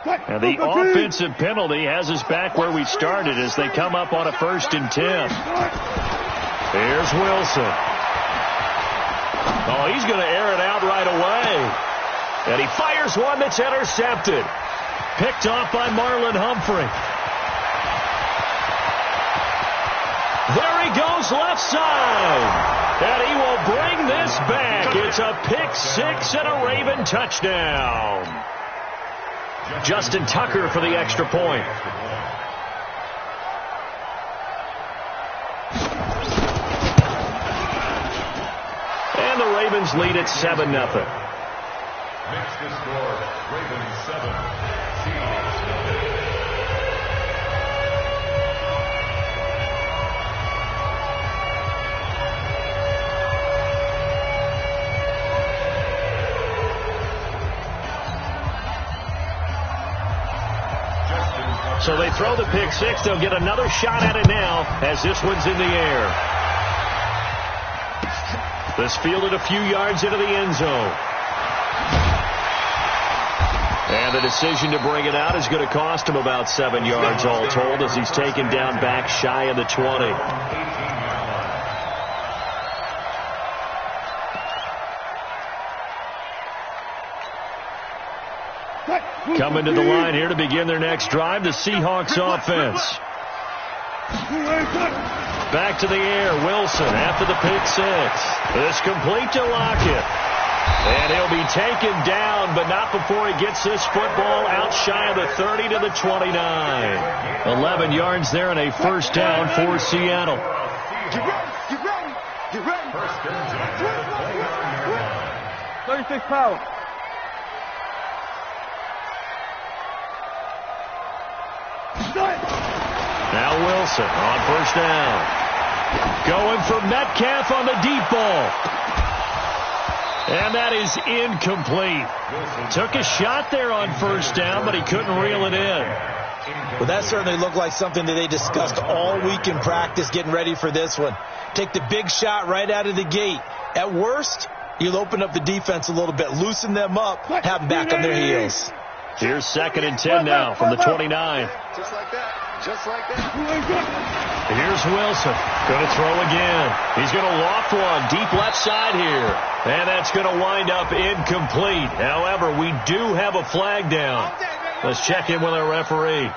And the offensive penalty has us back where we started as they come up on a 1st and 10. Here's Wilson. Oh, he's going to air it out right away. And he fires one that's intercepted. Picked off by Marlon Humphrey. There he goes left side. And he will bring this back. It's a pick six and a Raven touchdown. Justin Tucker for the extra point. And the Ravens lead at 7-0. Next to score, Ravens 7, Seahawks 0. So they throw the pick six. They'll get another shot at it now as this one's in the air. This fielded a few yards into the end zone. And the decision to bring it out is going to cost him about 7 yards all told as he's taken down back shy of the 20. Coming to the line here to begin their next drive, the Seahawks offense. Back to the air, Wilson after the pick six. This complete to Lockett. And he'll be taken down, but not before he gets this football out shy of the 30 to the 29. 11 yards there and a 1st down for Seattle. Get ready. 36 power. Now Wilson on 1st down. Going for Metcalf on the deep ball. And that is incomplete. Took a shot there on 1st down, but he couldn't reel it in. Well, that certainly looked like something that they discussed all week in practice getting ready for this one. Take the big shot right out of the gate. At worst, you'll open up the defense a little bit, loosen them up, have them back on their heels. Here's 2nd and 10 now from the 29. Just like that. Just like that. Here's Wilson. Going to throw again. He's going to loft one deep left side here. And that's going to wind up incomplete. However, we do have a flag down. Let's check in with our referee.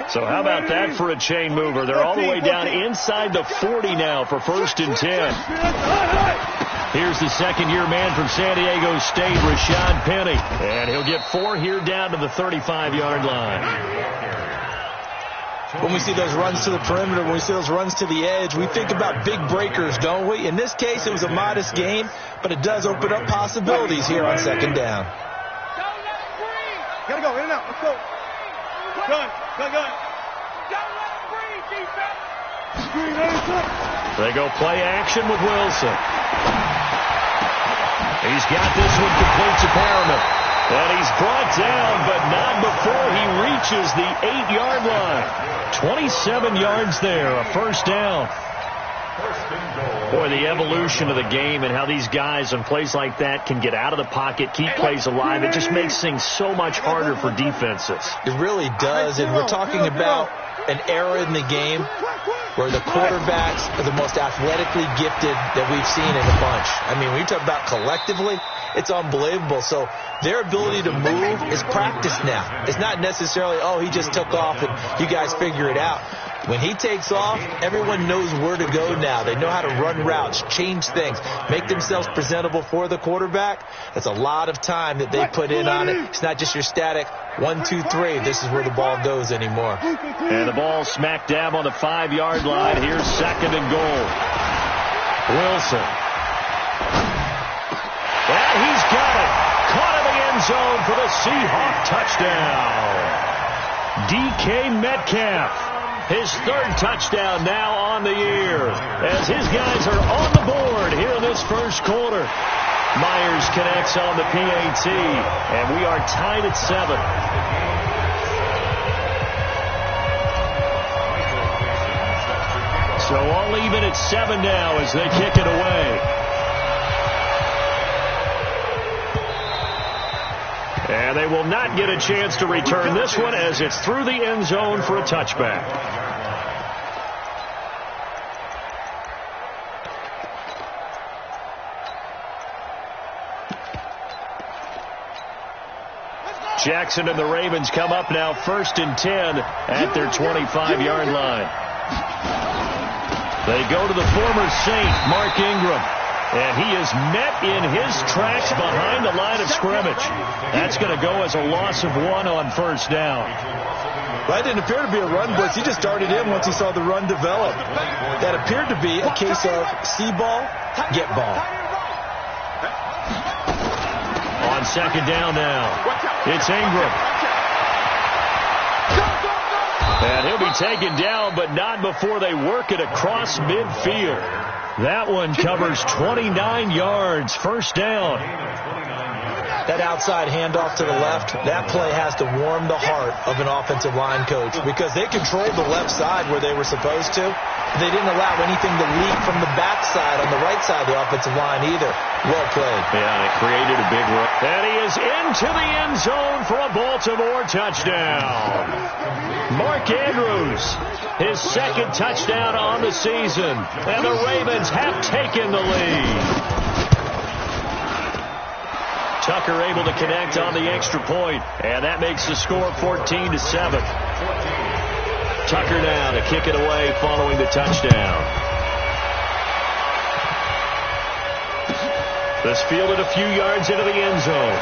So how about that for a chain mover? They're all the way down inside the 40 now for 1st and 10. Here's the 2nd-year man from San Diego State, Rashad Penny. And he'll get 4 here down to the 35-yard line. When we see those runs to the perimeter, when we see those runs to the edge, we think about big breakers, don't we? In this case, it was a modest gain, but it does open up possibilities here on 2nd down. Gotta go, in and out. Let's go. Gun. Don't let him breathe, defense. They go play action with Wilson. He's got this one complete to Perriman. And he's brought down, but not before he reaches the 8-yard line. 27 yards there, a 1st down. Boy, the evolution of the game and how these guys on plays like that can get out of the pocket, keep plays alive, it just makes things so much harder for defenses. It really does, and we're talking about an era in the game where the quarterbacks are the most athletically gifted that we've seen in a bunch. I mean, when you talk about collectively, it's unbelievable. So their ability to move is practiced now. It's not necessarily, oh, he just took off and you guys figure it out. When he takes off, everyone knows where to go now. They know how to run routes, change things, make themselves presentable for the quarterback. That's a lot of time that they put in on it. It's not just your static 1, 2, 3. This is where the ball goes anymore. And the ball smack dab on the 5-yard line. Here's 2nd and goal. Wilson. And he's got it. Caught in the end zone for the Seahawk touchdown. DK Metcalf. His 3rd touchdown now on the year as his guys are on the board here in this 1st quarter. Myers connects on the PAT, and we are tied at 7. So all even at 7 now as they kick it away. And And they will not get a chance to return this one as it's through the end zone for a touchback. Jackson and the Ravens come up now 1st and 10 at their 25-yard line. They go to the former Saint, Mark Ingram. And he is met in his tracks behind the line of scrimmage. That's going to go as a loss of 1 on 1st down. That didn't appear to be a run blitz. He just started in once he saw the run develop. That appeared to be a case of see ball, get ball. On 2nd down now, it's Ingram. And he'll be taken down, but not before they work it across midfield. That one covers 29 yards, 1st down. That outside handoff to the left, that play has to warm the heart of an offensive line coach because they controlled the left side where they were supposed to. They didn't allow anything to leak from the backside on the right side of the offensive line either. Well played. Yeah, it created a big run. And he is into the end zone for a Baltimore touchdown. Mark Andrews, his 2nd touchdown on the season. And the Ravens have taken the lead. Tucker able to connect on the extra point, and that makes the score 14-7. Tucker now to kick it away following the touchdown. This fielded a few yards into the end zone.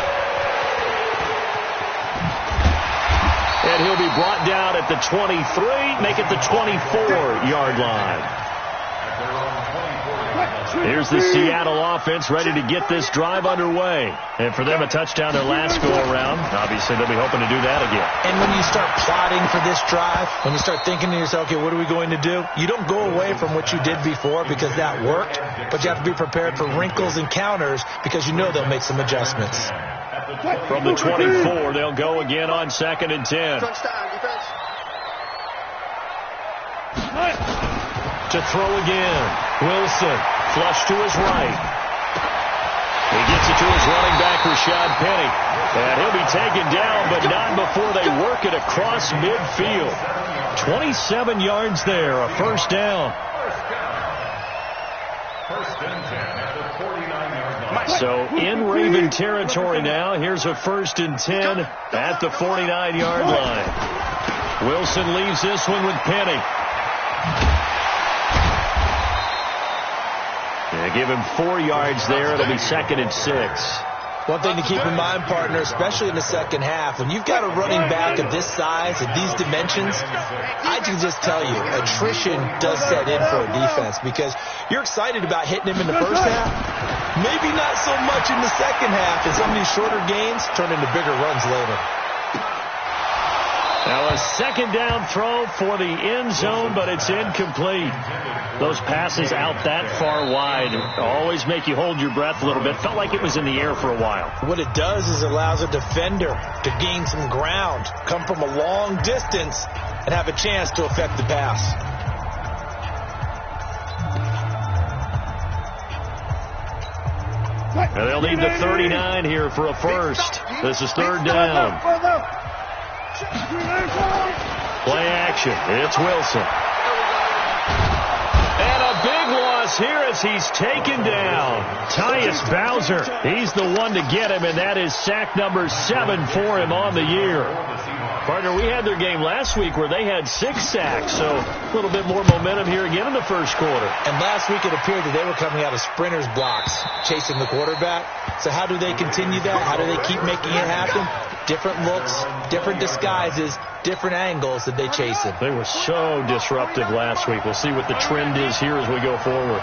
And he'll be brought down at the 23, make it the 24-yard line. Here's the Seattle offense ready to get this drive underway. And for them, a touchdown their last go-around. Obviously, they'll be hoping to do that again. And when you start plotting for this drive, when you start thinking to yourself, okay, what are we going to do? You don't go away from what you did before because that worked, but you have to be prepared for wrinkles and counters because you know they'll make some adjustments. From the 24, they'll go again on 2nd and 10. To throw again. Wilson, flush to his right. He gets it to his running back, Rashad Penny. And he'll be taken down, but not before they work it across midfield. 27 yards there, a 1st down. So in Raven territory now. Here's a 1st and 10 at the 49-yard line. Wilson leaves this one with Penny. They give him 4 yards there. It'll be 2nd and 6. One thing to keep in mind, partner, especially in the second half, when you've got a running back of this size, of these dimensions, I can just tell you, attrition does set in for a defense because you're excited about hitting him in the first half. Maybe not so much in the second half, and some of these shorter gains turn into bigger runs later. Now a 2nd down throw for the end zone, but it's incomplete. Those passes out that far wide always make you hold your breath a little bit. Felt like it was in the air for a while. What it does is it allows a defender to gain some ground, come from a long distance, and have a chance to affect the pass. And they'll need the 39 here for a first. This is 3rd down. Play action. It's Wilson. And a big loss here as he's taken down. Tyus Bowser, he's the one to get him, and that is sack number 7 for him on the year. Partner, we had their game last week where they had 6 sacks, so a little bit more momentum here again in the first quarter. And last week it appeared that they were coming out of sprinters blocks, chasing the quarterback. So how do they continue that? How do they keep making it happen? Different looks, different disguises, different angles that they chase it. They were so disruptive last week. We'll see what the trend is here as we go forward.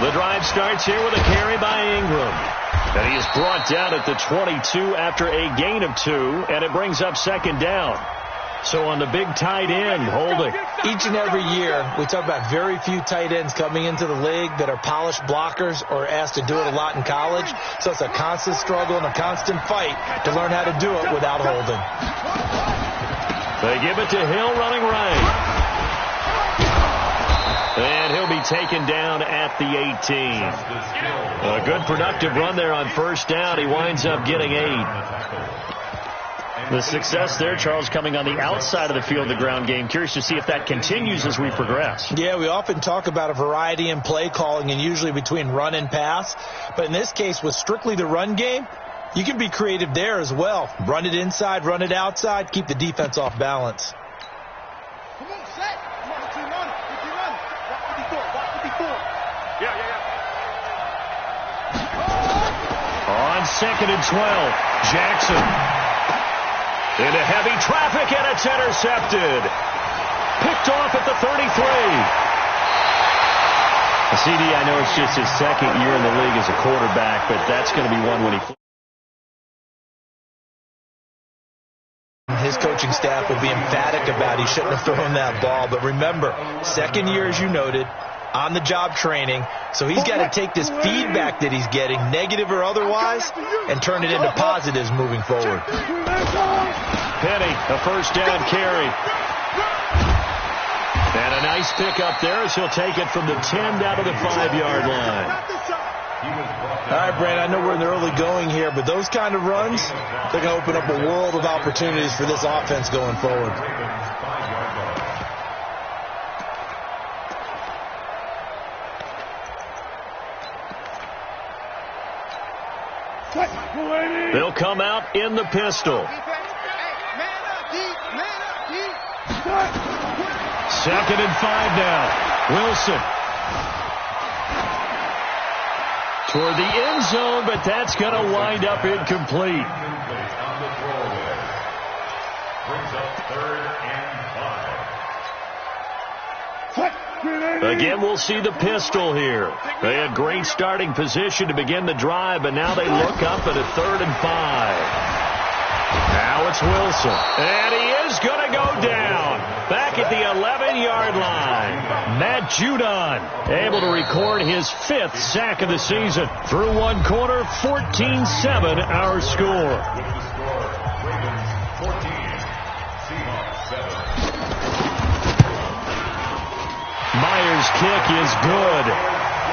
The drive starts here with a carry by Ingram. And he is brought down at the 22 after a gain of 2, and it brings up 2nd down. So on the big tight end, holding. Each and every year, we talk about very few tight ends coming into the league that are polished blockers or asked to do it a lot in college. So it's a constant struggle and a constant fight to learn how to do it without holding. They give it to Hill running right. And he'll be taken down at the 18. A good productive run there on first down. He winds up getting 8. The success there, Charles, coming on the outside of the field, the ground game. Curious to see if that continues as we progress. Yeah, we often talk about a variety in play calling and usually between run and pass. But in this case, with strictly the run game, you can be creative there as well. Run it inside, run it outside, keep the defense off balance. Come on, set. Come on, keep running. Keep running. Walk 54. Yeah. On 2nd and 12, Jackson. Into heavy traffic, and it's intercepted. Picked off at the 33. CD, I know it's just his second year in the league as a quarterback, but that's going to be one when he... His coaching staff will be emphatic about he shouldn't have thrown that ball. But remember, second year, as you noted, on-the-job training. So he's got to take this feedback that he's getting, negative or otherwise, and turn it into positives moving forward. Penny, a first down carry. And a nice pickup there as he'll take it from the 10 down to the 5-yard line. All right, Brandon, I know we're in the early going here, but those kind of runs, they're going to open up a world of opportunities for this offense going forward. They'll come out in the pistol. 2nd and 5 now. Wilson. Toward the end zone, but that's going to wind up incomplete. Again, we'll see the pistol here. They had great starting position to begin the drive, but now they look up at a 3rd and 5. Now it's Wilson. And he is going to go down. Back at the 11-yard line. Matt Judon able to record his 5th sack of the season. Through one quarter, 14-7 our score. Myers' kick is good.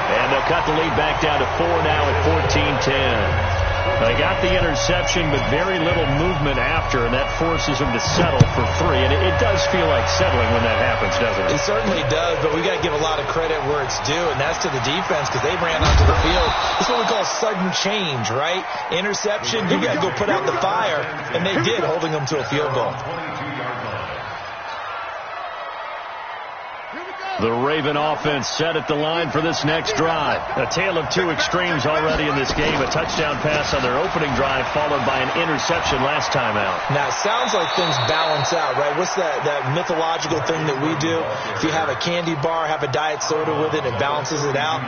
And they'll cut the lead back down to 4 now at 14-10. They got the interception, but very little movement after, and that forces them to settle for 3. And it does feel like settling when that happens, doesn't it? It certainly does, but we got to give a lot of credit where it's due, and that's to the defense because they ran onto the field. It's what we call sudden change, right? Interception, you got to go put out the fire, and they did, holding them to a field goal. The Raven offense set at the line for this next drive. A tale of two extremes already in this game. A touchdown pass on their opening drive followed by an interception last time out. Now, it sounds like things balance out, right? What's that mythological thing that we do? If you have a candy bar, have a diet soda with it, it balances it out.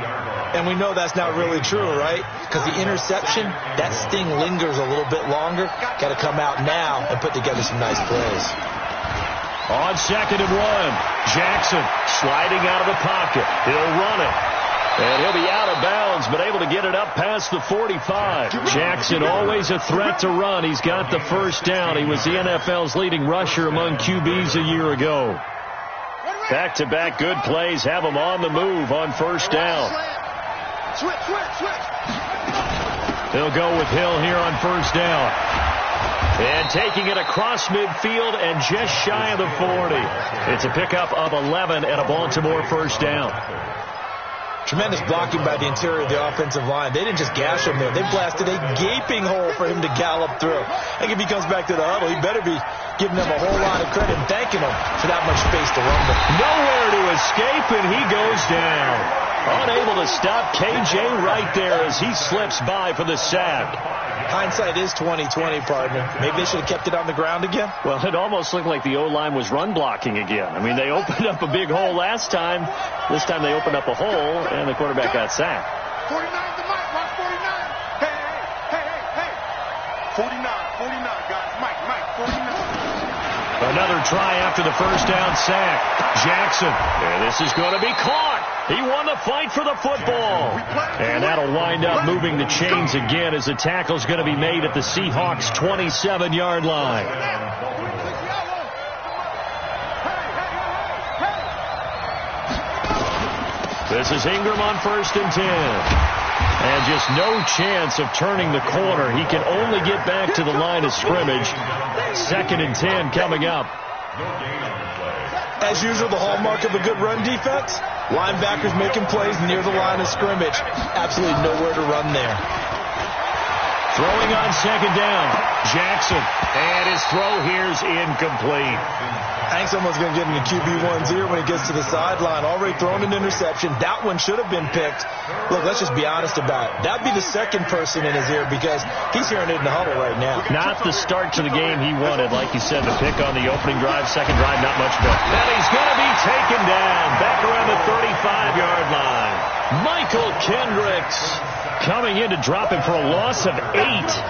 And we know that's not really true, right? Because the interception, that sting lingers a little bit longer. Got to come out now and put together some nice plays. On 2nd and 1, Jackson sliding out of the pocket. He'll run it. And he'll be out of bounds, but able to get it up past the 45. Jackson always a threat to run. He's got the first down. He was the NFL's leading rusher among QBs a year ago. Back-to-back good plays have him on the move on first down. He'll go with Hill here on first down. And taking it across midfield and just shy of the 40. It's a pickup of 11 and a Baltimore first down. Tremendous blocking by the interior of the offensive line. They didn't just gash him there. They blasted a gaping hole for him to gallop through. I think if he comes back to the huddle, he better be giving them a whole lot of credit and thanking them for that much space to rumble. Nowhere to escape, and he goes down. Unable to stop KJ right there as he slips by for the sack. Hindsight is 20/20, partner. Maybe they should have kept it on the ground again. Well, it almost looked like the O-line was run blocking again. I mean, they opened up a big hole last time. This time they opened up a hole, and the quarterback got sacked. 49 to Mike. Watch 49. Hey. 49, guys. Mike, 49. Another try after the first down sack. Jackson. And this is going to be caught. He won the fight for the football. And that'll wind up moving the chains again as the tackle's going to be made at the Seahawks' 27-yard line. This is Ingram on 1st and 10. And just no chance of turning the corner. He can only get back to the line of scrimmage. 2nd and 10 coming up. As usual, the hallmark of a good run defense, linebackers making plays near the line of scrimmage. Absolutely nowhere to run there. Throwing on 2nd down, Jackson. And his throw here's incomplete. I think someone's going to get in the QB1's ear when he gets to the sideline. Already thrown an interception. That one should have been picked. Look, let's just be honest about it. That'd be the second person in his ear because he's hearing it in the huddle right now. Not the start to the game he wanted. Like you said, the pick on the opening drive, second drive, not much better. And he's going to be taken down back around the 35-yard line. Michael Kendricks coming in to drop him for a loss of 8,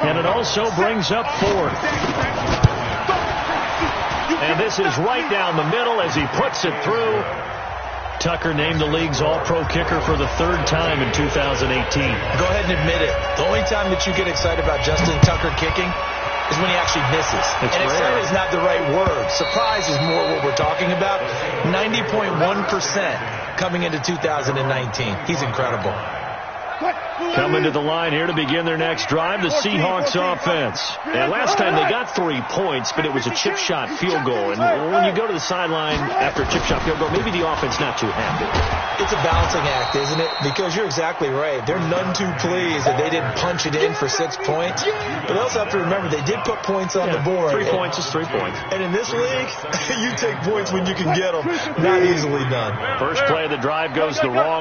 and it also brings up 4th. And this is right down the middle as he puts it through. Tucker named the league's all-pro kicker for the 3rd time in 2018. Go ahead and admit it. The only time that you get excited about Justin Tucker kicking is when he actually misses. And excited is not the right word. Surprise is more what we're talking about. 90.1% coming into 2019. He's incredible. Coming to the line here to begin their next drive, the Seahawks offense. And last time they got 3 points, but it was a chip shot field goal. And when you go to the sideline after a chip shot field goal, maybe the offense not too happy. It's a balancing act, isn't it? Because you're exactly right. They're none too pleased that they didn't punch it in for 6 points. But they also have to remember they did put points on the board. 3 points is 3 points. And in this league, you take points when you can get them. Not easily done. First play of the drive goes the wrong